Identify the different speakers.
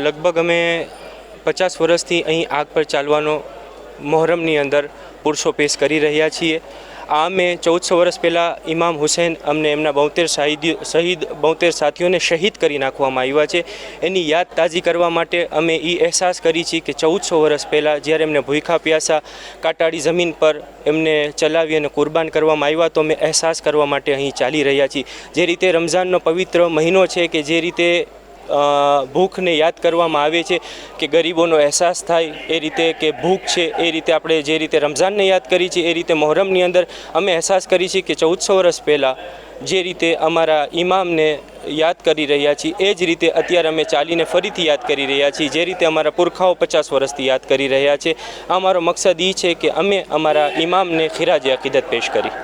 Speaker 1: લગભગ અમે 50 વર્ષથી અહીં આગ પર ચાલવાનો મોહરમની અંદર પુરુષો પેશ કરી રહ્યા છીએ। આ અમે 1400 વર્ષ પહેલાં ઇમામ હુસૈન અમને એમના 72 સાથીઓને શહીદ કરી નાખવામાં આવ્યા છે, એની યાદ તાજી કરવા માટે અમે એ અહેસાસ કરી છીએ કે 1400 વર્ષ પહેલાં જ્યારે એમને ભૂખા પ્યાસા કાટાળી જમીન પર એમને ચલાવી અને કુરબાન કરવામાં આવ્યા, તો અમે અહેસાસ કરવા માટે અહીં ચાલી રહ્યા છીએ। જે રીતે રમઝાનનો પવિત્ર મહિનો છે કે જે રીતે ભૂખને યાદ કરવામાં આવે છે કે ગરીબોનો અહેસાસ થાય, એ રીતે કે ભૂખ છે એ રીતે આપણે જે રીતે રમઝાનને યાદ કરી છે એ રીતે મોહરમની અંદર અમે અહેસાસ કરી છે કે 1400 વર્ષ પહેલાં જે રીતે અમારા ઇમામને યાદ કરી રહ્યા છીએ એ જ રીતે અત્યારે અમે ચાલીને ફરીથી યાદ કરી રહ્યા છીએ, જે રીતે અમારા પુરખાઓ 50 વર્ષથી યાદ કરી રહ્યા છે। અમારો મકસદ એ છે કે અમે અમારા ઇમામને ખિરાજ અકીદત પેશ કરી।